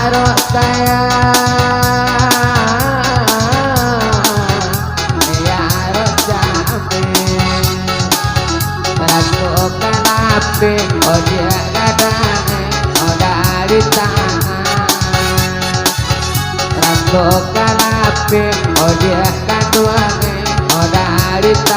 arok saya ya arok jambe rasuk kenape oh dia kadane oh dari tangan rasuk kenape oh dia kaduane oh dari tangan